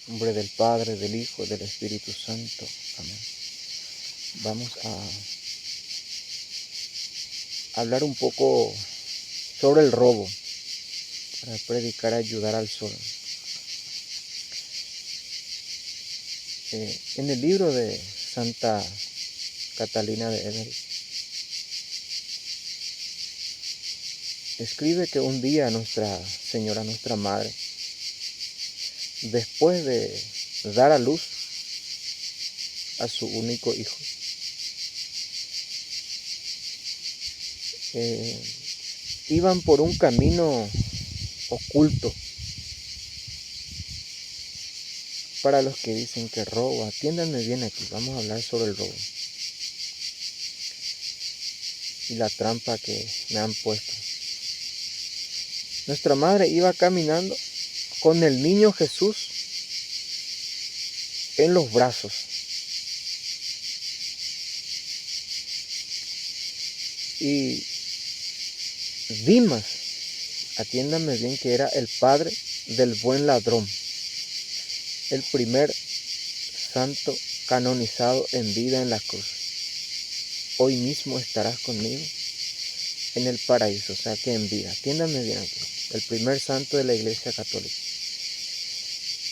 En nombre del Padre, del Hijo, del Espíritu Santo. Amén. Vamos a hablar un poco sobre el robo, para predicar, ayudar al sol. En el libro de Santa Catalina de Emer, escribe que un día Nuestra Señora, nuestra Madre, después de dar a luz a su único hijo, iban por un camino oculto. Para los que dicen que robo, atiéndanme bien aquí, vamos a hablar sobre el robo y la trampa que me han puesto. Nuestra Madre iba caminando con el niño Jesús en los brazos. Y Dimas, atiéndanme bien, que era el padre del buen ladrón, el primer santo canonizado en vida en la cruz. Hoy mismo estarás conmigo en el paraíso, o sea que en vida. Atiéndanme bien aquí, el primer santo de la Iglesia Católica.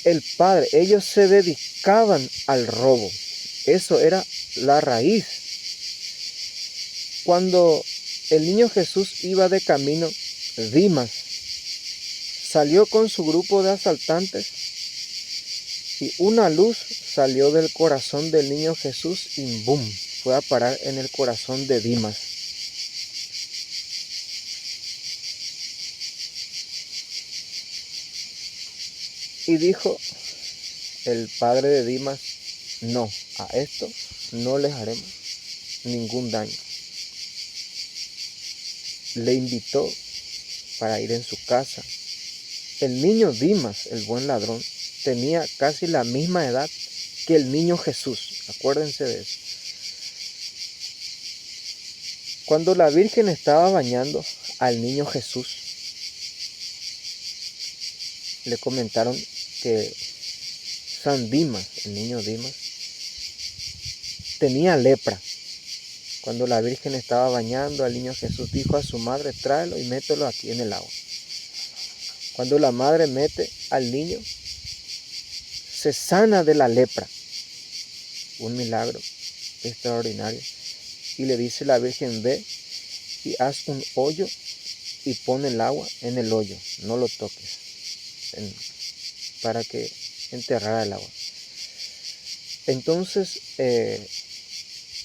El padre, ellos se dedicaban al robo, eso era la raíz. Cuando el niño Jesús iba de camino, Dimas salió con su grupo de asaltantes y una luz salió del corazón del niño Jesús y ¡bum!, fue a parar en el corazón de Dimas. Y dijo el padre de Dimas: no, a esto no les haremos ningún daño. Le invitó para ir en su casa. El niño Dimas, el buen ladrón, tenía casi la misma edad que el niño Jesús. Acuérdense de eso. Cuando la Virgen estaba bañando al niño Jesús, le comentaron que San Dimas, el niño Dimas, tenía lepra. Cuando la Virgen estaba bañando al niño Jesús, dijo a su madre: tráelo y mételo aquí en el agua. Cuando la madre mete al niño, se sana de la lepra. Un milagro extraordinario. Y le dice la Virgen: ve y haz un hoyo y pon el agua en el hoyo, no lo toques, para que enterrara el agua. Entonces,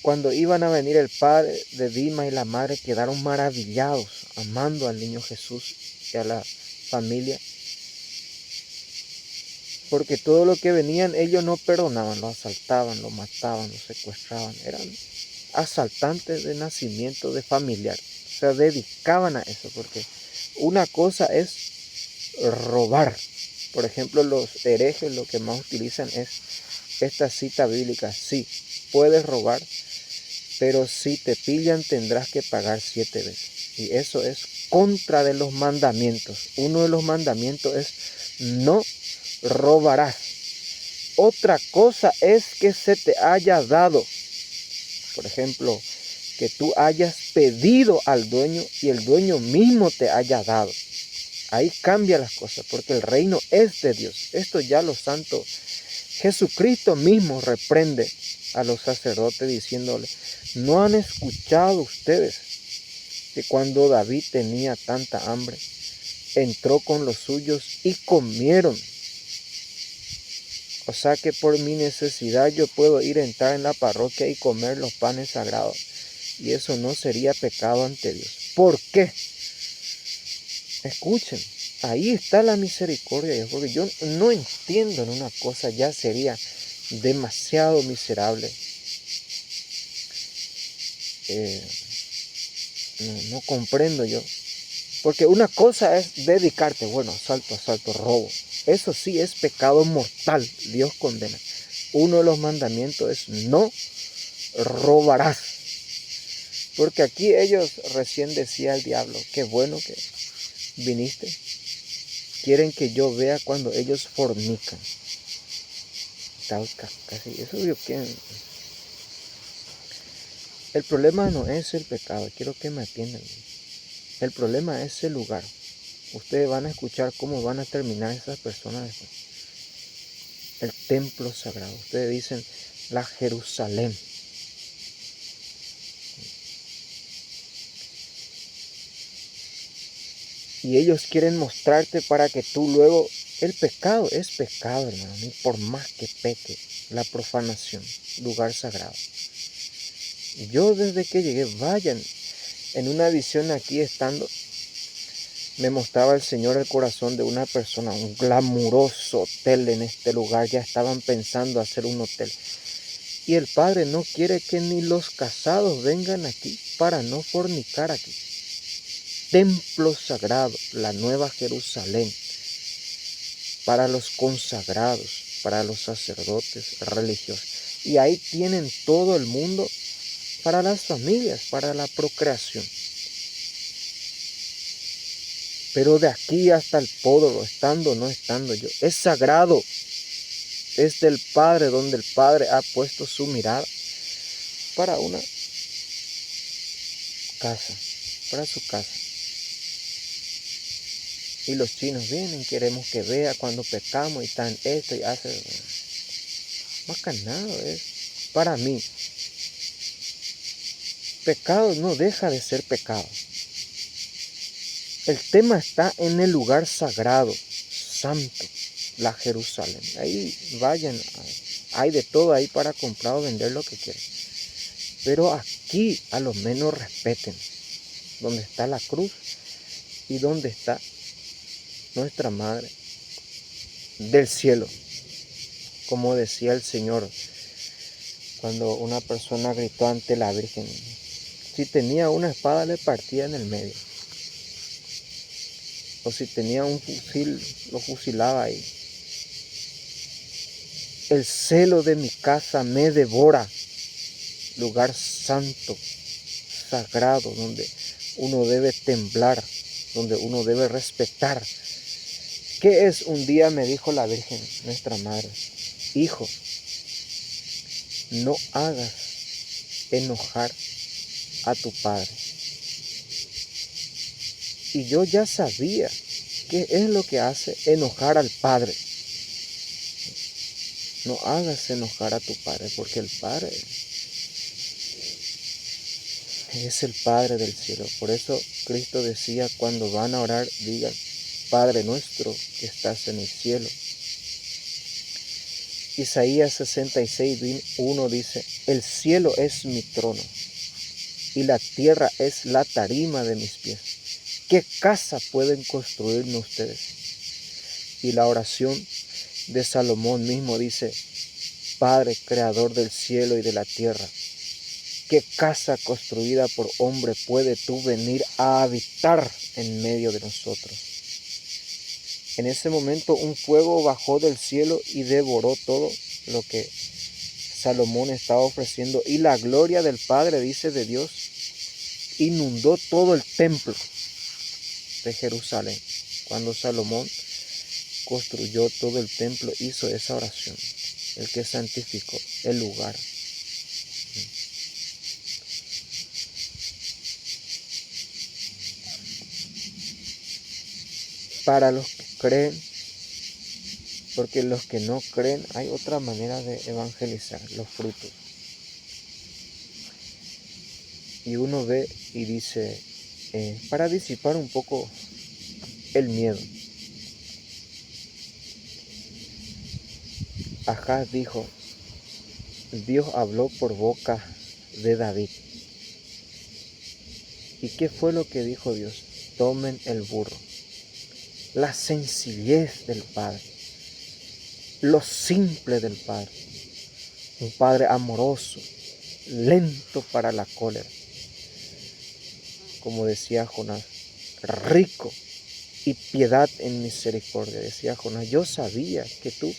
cuando iban a venir el padre de Dimas y la madre, quedaron maravillados, amando al niño Jesús y a la familia, porque todo lo que venían ellos no perdonaban, lo asaltaban, lo mataban, lo secuestraban. Eran asaltantes de nacimiento, de familiar. Se dedicaban a eso, porque una cosa es robar. Por ejemplo, los herejes lo que más utilizan es esta cita bíblica: sí, puedes robar, pero si te pillan tendrás que pagar 7 veces. Y eso es contra de los mandamientos. Uno de los mandamientos es: no robarás. Otra cosa es que se te haya dado, por ejemplo, que tú hayas pedido al dueño y el dueño mismo te haya dado. Ahí cambia las cosas, porque el reino es de Dios. Esto ya los santos, Jesucristo mismo reprende a los sacerdotes diciéndole: ¿no han escuchado ustedes que cuando David tenía tanta hambre, entró con los suyos y comieron? O sea que por mi necesidad yo puedo ir a entrar en la parroquia y comer los panes sagrados, y eso no sería pecado ante Dios. ¿Por qué? Escuchen, ahí está la misericordia de Dios, porque yo no entiendo en una cosa, ya sería demasiado miserable. No comprendo yo. Porque una cosa es dedicarte, bueno, asalto, robo. Eso sí es pecado mortal, Dios condena. Uno de los mandamientos es: no robarás. Porque aquí ellos, recién decía el diablo, qué bueno que viniste. Quieren que yo vea cuando ellos fornican. casi, eso yo quiero. El problema no es el pecado, quiero que me atiendan. El problema es el lugar. Ustedes van a escuchar cómo van a terminar esas personas después. El templo sagrado. Ustedes dicen la Jerusalén. Y ellos quieren mostrarte para que tú luego... El pecado es pecado, hermano. Ni por más que peque. La profanación. Lugar sagrado. Yo desde que llegué, vayan. En una visión aquí estando, me mostraba el Señor el corazón de una persona. Un glamuroso hotel en este lugar. Ya estaban pensando hacer un hotel. Y el Padre no quiere que ni los casados vengan aquí para no fornicar aquí. Templo sagrado, la Nueva Jerusalén, para los consagrados, para los sacerdotes religiosos. Y ahí tienen todo el mundo para las familias, para la procreación. Pero de aquí hasta el pódolo, estando o no estando yo, es sagrado. Es del Padre, donde el Padre ha puesto su mirada para una casa, para su casa. Y los chinos vienen, queremos que vea cuando pecamos y tan esto y hace. Macanado es. Para mí, pecado no deja de ser pecado. El tema está en el lugar sagrado, santo, la Jerusalén. Ahí vayan, hay de todo ahí para comprar o vender lo que quieran. Pero aquí a lo menos respeten donde está la cruz y donde está nuestra Madre del cielo. Como decía el Señor cuando una persona gritó ante la Virgen, si tenía una espada le partía en el medio, o si tenía un fusil lo fusilaba ahí. El celo de mi casa me devora. Lugar santo, sagrado, donde uno debe temblar, donde uno debe respetar. ¿Qué es? Un día me dijo la Virgen, nuestra Madre, hijo, no hagas enojar a tu padre. Y yo ya sabía qué es lo que hace enojar al padre. No hagas enojar a tu padre, porque el Padre es el Padre del cielo. Por eso Cristo decía, cuando van a orar, digan, Padre nuestro que estás en el cielo. Isaías 66:1 dice, el cielo es mi trono y la tierra es la tarima de mis pies. ¿Qué casa pueden construirme ustedes? Y la oración de Salomón mismo dice, Padre creador del cielo y de la tierra, ¿qué casa construida por hombre puede tú venir a habitar en medio de nosotros? En ese momento un fuego bajó del cielo y devoró todo lo que Salomón estaba ofreciendo. Y la gloria del Padre, dice de Dios, inundó todo el templo de Jerusalén. Cuando Salomón construyó todo el templo, hizo esa oración. El que santificó el lugar. Para los que creen, porque los que no creen hay otra manera de evangelizar, los frutos. Y uno ve y dice, para disipar un poco el miedo. Ahaz dijo, Dios habló por boca de David. ¿Y qué fue lo que dijo Dios? Tomen el burro. La sencillez del Padre. Lo simple del Padre. Un Padre amoroso, lento para la cólera. Como decía Jonás, rico y piedad en misericordia. Decía Jonás, yo sabía que tú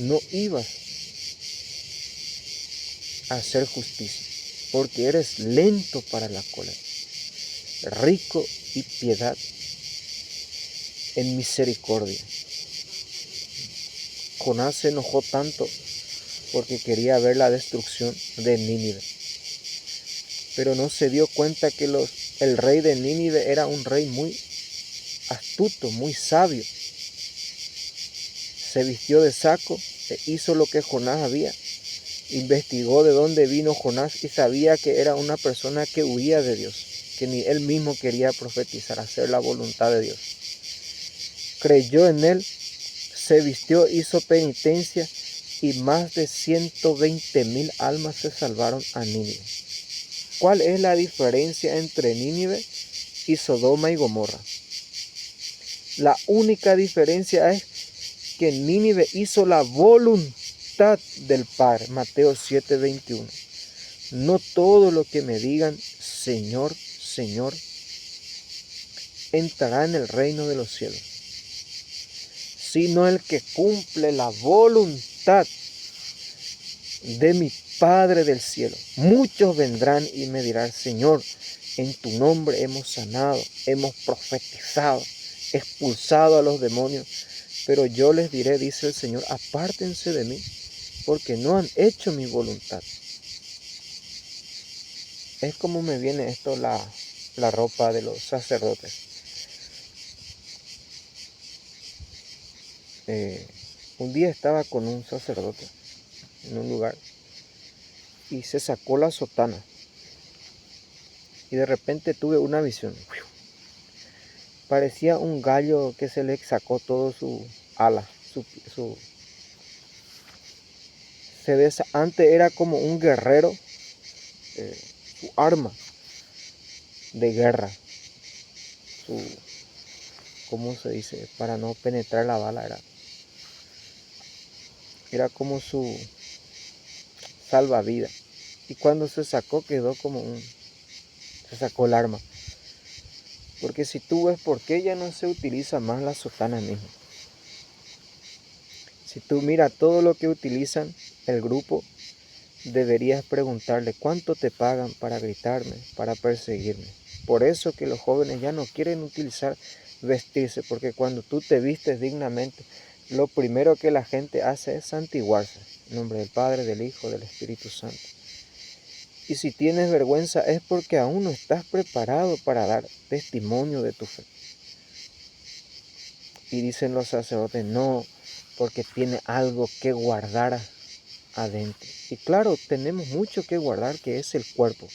no ibas a hacer justicia, porque eres lento para la cólera, rico y piedad en misericordia. Jonás se enojó tanto porque quería ver la destrucción de Nínive. Pero no se dio cuenta que el rey de Nínive era un rey muy astuto, muy sabio. Se vistió de saco e hizo lo que Jonás había. Investigó de dónde vino Jonás y sabía que era una persona que huía de Dios, que ni él mismo quería profetizar, hacer la voluntad de Dios. Creyó en él, se vistió, hizo penitencia y más de 120,000 almas se salvaron a Nínive. ¿Cuál es la diferencia entre Nínive y Sodoma y Gomorra? La única diferencia es que Nínive hizo la voluntad del Padre. Mateo 7:21. No todo lo que me digan, Señor, Señor, entrará en el reino de los cielos, sino el que cumple la voluntad de mi Padre del cielo. Muchos vendrán y me dirán, Señor, en tu nombre hemos sanado, hemos profetizado, expulsado a los demonios. Pero yo les diré, dice el Señor, apártense de mí, porque no han hecho mi voluntad. Es como me viene esto la ropa de los sacerdotes. Un día estaba con un sacerdote en un lugar y se sacó la sotana y de repente tuve una visión. Parecía un gallo que se le sacó todo su ala, antes era como un guerrero, su arma de guerra, ¿cómo se dice? Para no penetrar la bala, era como su salvavidas. Y cuando se sacó quedó se sacó el arma. Porque si tú ves por qué ya no se utiliza más la sotana misma. Si tú miras todo lo que utilizan el grupo, deberías preguntarle cuánto te pagan para gritarme, para perseguirme. Por eso que los jóvenes ya no quieren utilizar vestirse, porque cuando tú te vistes dignamente, lo primero que la gente hace es santiguarse. En nombre del Padre, del Hijo, del Espíritu Santo. Y si tienes vergüenza es porque aún no estás preparado para dar testimonio de tu fe. Y dicen los sacerdotes, no, porque tiene algo que guardar adentro. Y claro, tenemos mucho que guardar, que es el cuerpo.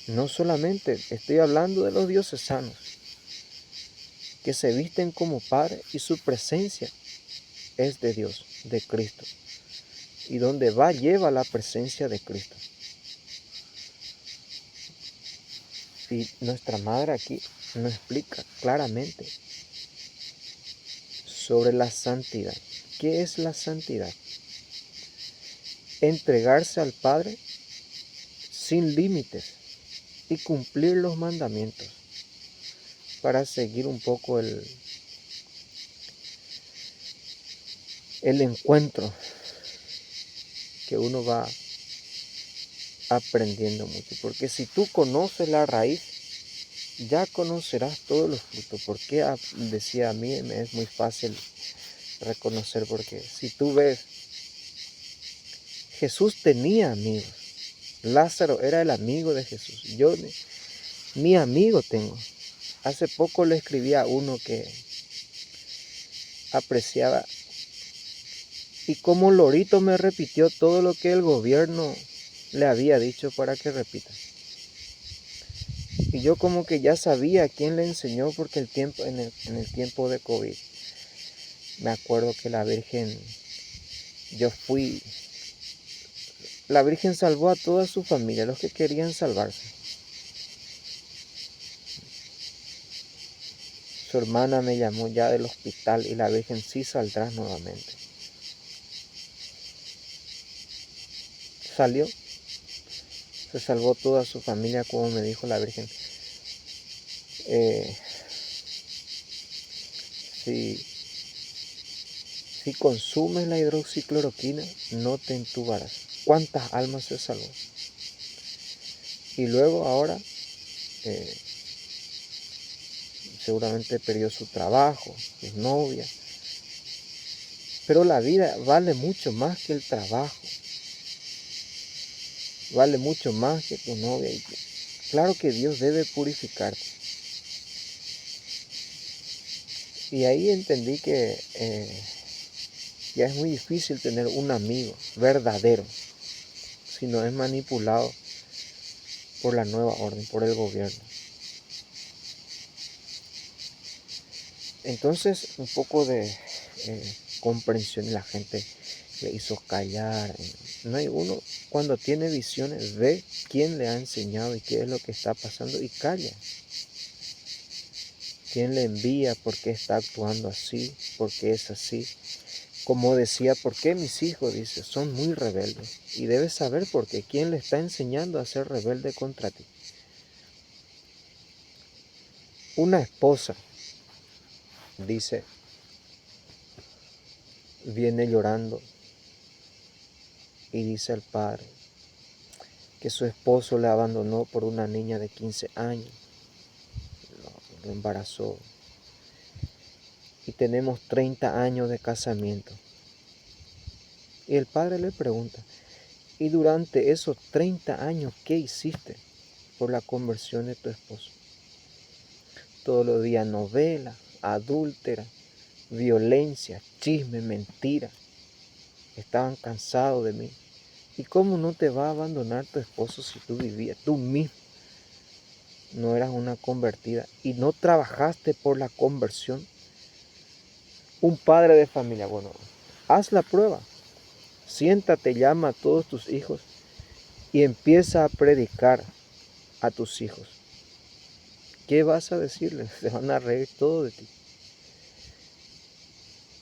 No solamente estoy hablando de los diocesanos, que se visten como Padre y su presencia es de Dios, de Cristo. Y donde va lleva la presencia de Cristo. Y nuestra madre aquí nos explica claramente sobre la santidad. ¿Qué es la santidad? Entregarse al Padre sin límites y cumplir los mandamientos para seguir un poco el encuentro que uno va aprendiendo mucho. Porque si tú conoces la raíz, ya conocerás todos los frutos. Porque decía a mí, me es muy fácil reconocer, porque si tú ves, Jesús tenía amigos. Lázaro era el amigo de Jesús. Yo ni amigo tengo. Hace poco le escribí a uno que apreciaba y como lorito me repitió todo lo que el gobierno le había dicho para que repita. Y yo como que ya sabía quién le enseñó, porque en el tiempo de COVID, me acuerdo que la Virgen salvó a toda su familia, los que querían salvarse. Su hermana me llamó ya del hospital y la Virgen, sí saldrás nuevamente. Salió, se salvó toda su familia, como me dijo la Virgen. Si consumes la hidroxicloroquina, no te entubarás. ¿Cuántas almas se salvó? Y luego ahora seguramente perdió su trabajo, su novia. Pero la vida vale mucho más que el trabajo. Vale mucho más que tu novia. Y claro que Dios debe purificarte. Y ahí entendí que ya es muy difícil tener un amigo verdadero si no es manipulado por la nueva orden, por el gobierno. Entonces, un poco de comprensión, la gente le hizo callar. No hay uno, cuando tiene visiones, ve quién le ha enseñado y qué es lo que está pasando y calla. ¿Quién le envía? ¿Por qué está actuando así? ¿Por qué es así? Como decía, ¿por qué mis hijos? Dice, son muy rebeldes. Y debes saber por qué. ¿Quién le está enseñando a ser rebelde contra ti? Una esposa, dice, viene llorando y dice al padre que su esposo le abandonó por una niña de 15 años. Lo embarazó. Y tenemos 30 años de casamiento. Y el padre le pregunta, ¿y durante esos 30 años qué hiciste por la conversión de tu esposo? Todos los días novela, adúltera, violencia, chisme, mentira. Estaban cansados de mí. ¿Y cómo no te va a abandonar tu esposo si tú vivías, tú mismo no eras una convertida y no trabajaste por la conversión? Un padre de familia, bueno, haz la prueba. Siéntate, llama a todos tus hijos y empieza a predicar a tus hijos. ¿Qué vas a decirles? Se van a reír todo de ti.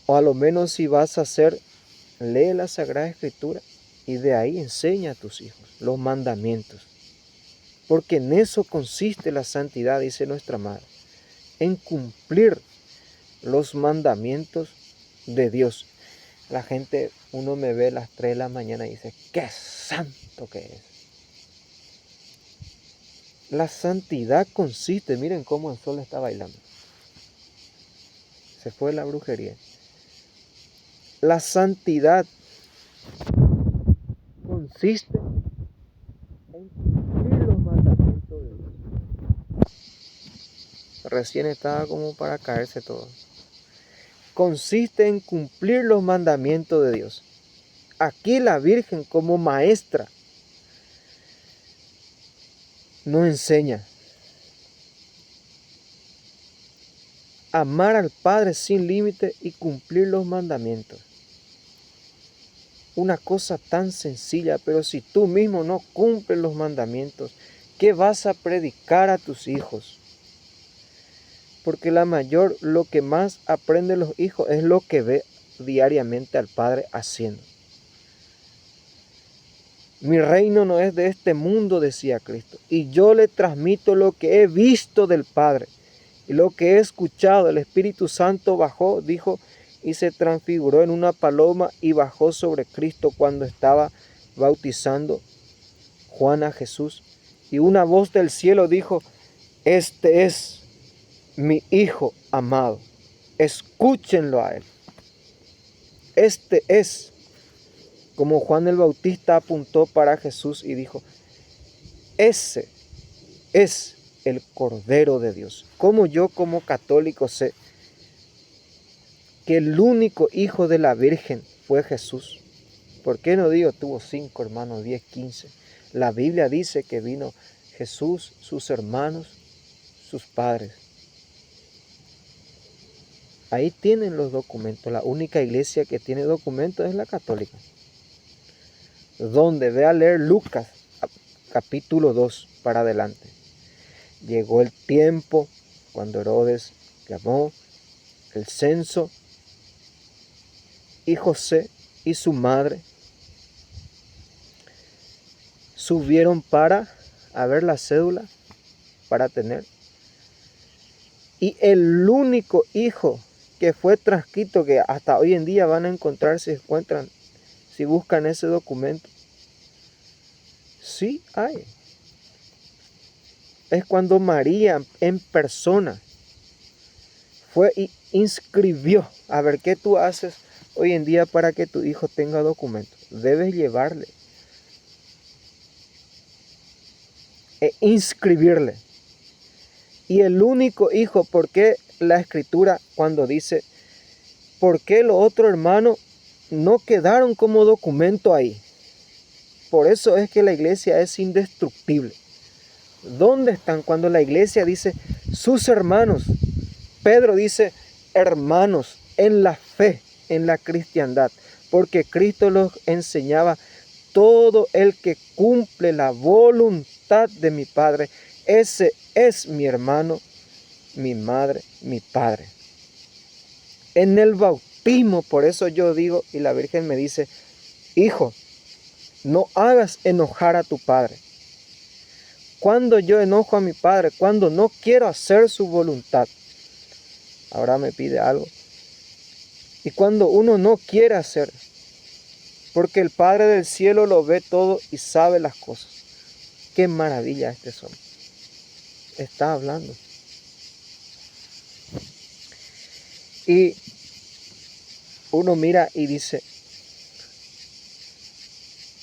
O a lo menos si vas a hacer, lee la Sagrada Escritura y de ahí enseña a tus hijos los mandamientos. Porque en eso consiste la santidad, dice nuestra madre, en cumplir los mandamientos de Dios. La gente, uno me ve a las 3 de la mañana y dice, ¡qué santo que es! La santidad consiste, miren cómo el sol está bailando. Se fue la brujería. La santidad consiste en cumplir los mandamientos de Dios. Recién estaba como para caerse todo. Consiste en cumplir los mandamientos de Dios. Aquí la Virgen como maestra nos enseña a amar al Padre sin límite y cumplir los mandamientos. Una cosa tan sencilla, pero si tú mismo no cumples los mandamientos, ¿qué vas a predicar a tus hijos? Porque lo que más aprenden los hijos es lo que ve diariamente al Padre haciendo. Mi reino no es de este mundo, decía Cristo, y yo le transmito lo que he visto del Padre y lo que he escuchado. El Espíritu Santo bajó, dijo, y se transfiguró en una paloma y bajó sobre Cristo cuando estaba bautizando Juan a Jesús. Y una voz del cielo dijo, este es mi Hijo amado, escúchenlo a él. Este es, como Juan el Bautista apuntó para Jesús y dijo, ese es el Cordero de Dios. Como yo como católico sé que el único hijo de la Virgen fue Jesús. ¿Por qué no digo tuvo 5 hermanos, 10, 15? La Biblia dice que vino Jesús, sus hermanos, sus padres. Ahí tienen los documentos. La única iglesia que tiene documentos es la católica. Donde ve a leer Lucas, capítulo 2 para adelante. Llegó el tiempo cuando Herodes llamó el censo y José y su madre subieron para ver la cédula, para tener. Y el único hijo que fue transcrito, que hasta hoy en día van a encontrar si encuentran, si buscan ese documento, sí hay. Es cuando María en persona fue y inscribió. A ver, ¿qué tú haces Hoy en día, para que tu hijo tenga documentos, debes llevarle e inscribirle. Y el único hijo, ¿por qué la escritura cuando dice, por qué los otros hermanos no quedaron como documento ahí? Por eso es que la iglesia es indestructible. ¿Dónde están cuando la iglesia dice sus hermanos? Pedro dice hermanos en la fe, en la cristiandad, porque Cristo los enseñaba: todo el que cumple la voluntad de mi Padre, ese es mi hermano, mi madre, mi padre. En el bautismo, por eso yo digo, y la Virgen me dice, hijo, no hagas enojar a tu padre. Cuando yo enojo a mi padre, cuando no quiero hacer su voluntad, ahora me pide algo. Y cuando uno no quiere hacer, porque el Padre del cielo lo ve todo y sabe las cosas. Qué maravilla este son. Está hablando. Y uno mira y dice,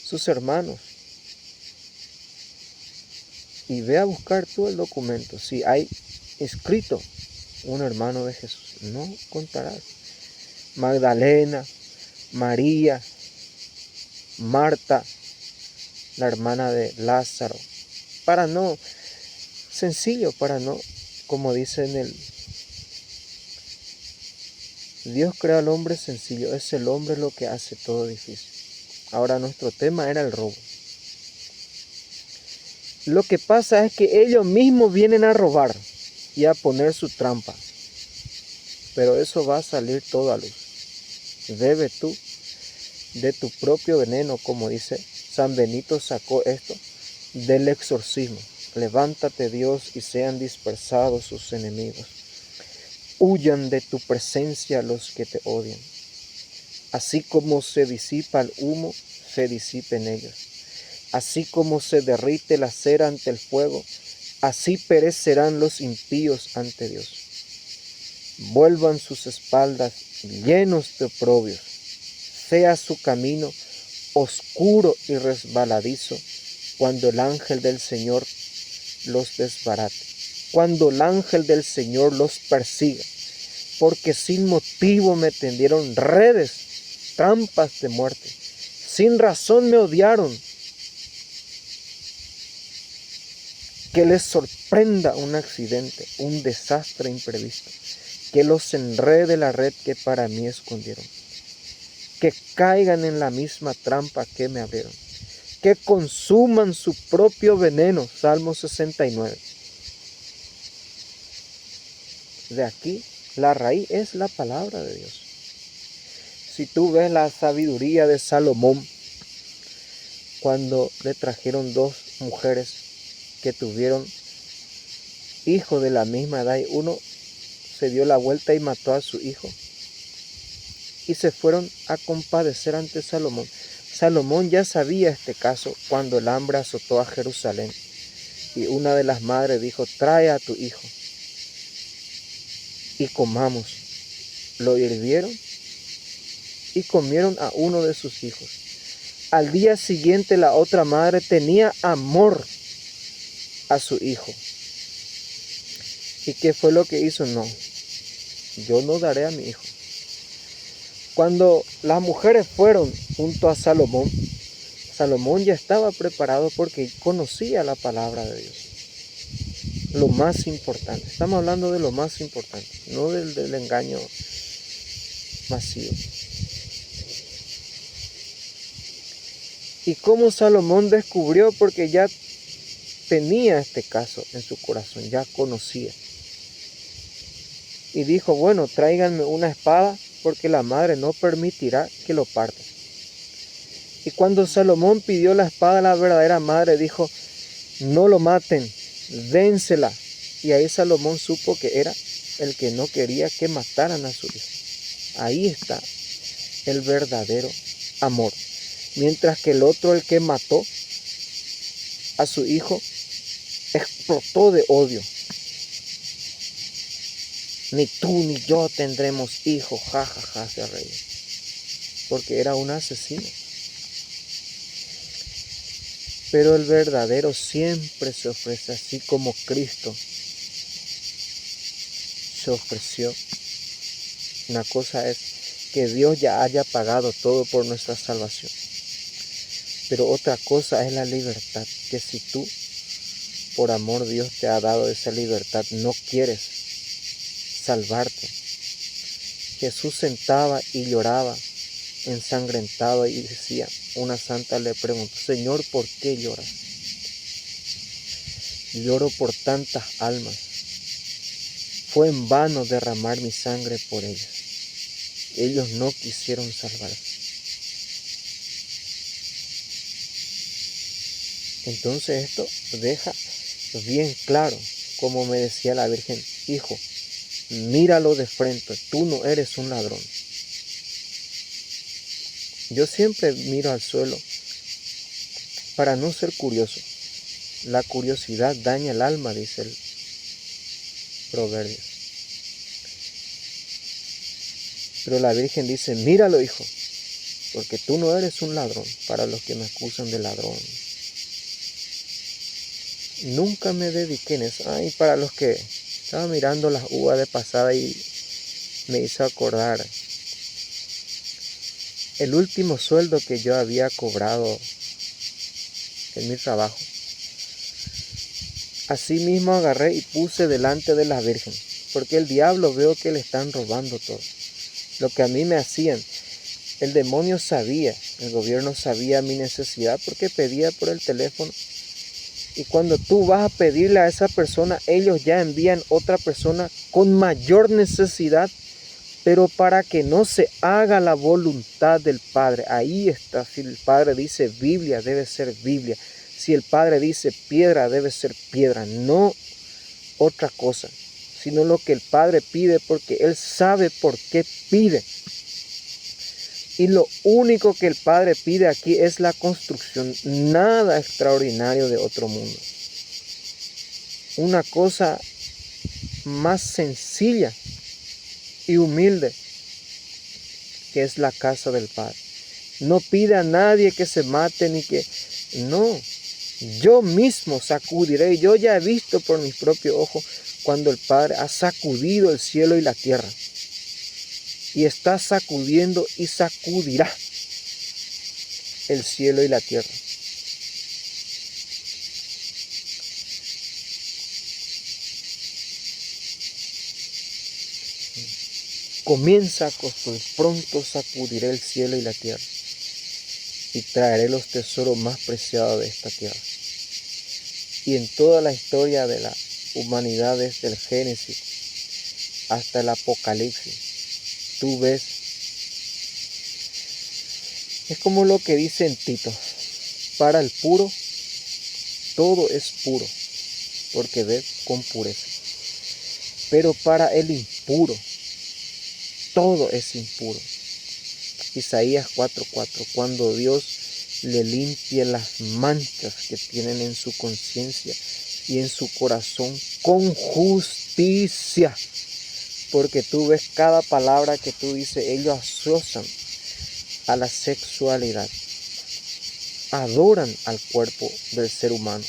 sus hermanos. Y ve a buscar tú el documento. Si hay escrito un hermano de Jesús, no contarás. Magdalena, María, Marta, la hermana de Lázaro. Para no, sencillo, para no, como dice en el... Dios crea al hombre sencillo, es el hombre lo que hace todo difícil. Ahora nuestro tema era el robo. Lo que pasa es que ellos mismos vienen a robar y a poner su trampa. Pero eso va a salir todo a luz. Bebe tú de tu propio veneno, como dice San Benito, sacó esto del exorcismo. Levántate, Dios, y sean dispersados sus enemigos. Huyan de tu presencia los que te odian. Así como se disipa el humo, se disipen ellos. Así como se derrite la cera ante el fuego, así perecerán los impíos ante Dios. Vuelvan sus espaldas llenos de oprobios. Sea su camino oscuro y resbaladizo cuando el ángel del Señor los desbarate. Cuando el ángel del Señor los persiga. Porque sin motivo me tendieron redes, trampas de muerte. Sin razón me odiaron. Que les sorprenda un accidente, un desastre imprevisto. Que los enrede la red que para mí escondieron. Que caigan en la misma trampa que me abrieron. Que consuman su propio veneno. Salmo 69. De aquí, la raíz es la palabra de Dios. Si tú ves la sabiduría de Salomón, cuando le trajeron dos mujeres que tuvieron hijos de la misma edad, y uno se dio la vuelta y mató a su hijo, y se fueron a compadecer ante Salomón. Salomón ya sabía este caso cuando el hambre azotó a Jerusalén, y una de las madres dijo: trae a tu hijo y comamos. Lo hirvieron y comieron a uno de sus hijos. Al día siguiente la otra madre tenía amor a su hijo. ¿Y qué fue lo que hizo? No, yo no daré a mi hijo. Cuando las mujeres fueron junto a Salomón, Salomón ya estaba preparado porque conocía la palabra de Dios. Lo más importante, estamos hablando de lo más importante, no del engaño masivo. Y cómo Salomón descubrió, porque ya tenía este caso en su corazón, ya conocía. Y dijo: bueno, tráiganme una espada, porque la madre no permitirá que lo partan. Y cuando Salomón pidió la espada, la verdadera madre dijo: no lo maten, dénsela. Y ahí Salomón supo que era el que no quería que mataran a su hijo. Ahí está el verdadero amor. Mientras que el otro, el que mató a su hijo, explotó de odio. Ni tú ni yo tendremos hijos, jajaja, se reía. porque era un asesino. Pero el verdadero siempre se ofrece, así como Cristo se ofreció. Una cosa es que Dios ya haya pagado todo por nuestra salvación. Pero otra cosa es la libertad, que si tú, por amor, Dios te ha dado esa libertad, no quieres salvarte. Jesús sentaba y lloraba, ensangrentado, y decía, una santa le preguntó, Señor, ¿por qué lloras? Lloro por tantas almas. Fue en vano derramar mi sangre por ellas. Ellos no quisieron salvarse. Entonces esto deja bien claro, como me decía la Virgen, hijo, míralo de frente, tú no eres un ladrón. Yo siempre miro al suelo para no ser curioso. La curiosidad daña el alma, dice el proverbio. Pero la Virgen dice, míralo, hijo, porque tú no eres un ladrón, para los que me acusan de ladrón. Nunca me dediqué en eso. Ay, para los que estaba mirando las uvas de pasada y me hizo acordar el último sueldo que yo había cobrado en mi trabajo. Así mismo agarré y puse delante de la Virgen, porque el diablo veo que le están robando todo. Lo que a mí me hacían, el demonio sabía, el gobierno sabía mi necesidad porque pedía por el teléfono. Y cuando tú vas a pedirle a esa persona, ellos ya envían otra persona con mayor necesidad, pero para que no se haga la voluntad del Padre. Ahí está, si el Padre dice Biblia, debe ser Biblia. Si el Padre dice piedra, debe ser piedra, no otra cosa, sino lo que el Padre pide, porque Él sabe por qué pide. Y lo único que el Padre pide aquí es la construcción, nada extraordinario de otro mundo. Una cosa más sencilla y humilde, que es la casa del Padre. No pide a nadie que se mate ni que... No, yo mismo sacudiré. Yo ya he visto por mis propios ojos cuando el Padre ha sacudido el cielo y la tierra. Y está sacudiendo y sacudirá el cielo y la tierra. Comienza a construir, pronto sacudiré el cielo y la tierra y traeré los tesoros más preciados de esta tierra. Y en toda la historia de la humanidad, desde el Génesis hasta el Apocalipsis, tú ves, es como lo que dice en Tito, para el puro todo es puro, porque ve con pureza. Pero para el impuro, todo es impuro. Isaías 4:4, cuando Dios le limpie las manchas que tienen en su conciencia y en su corazón con justicia. Porque tú ves cada palabra que tú dices, ellos asocian a la sexualidad. Adoran al cuerpo del ser humano.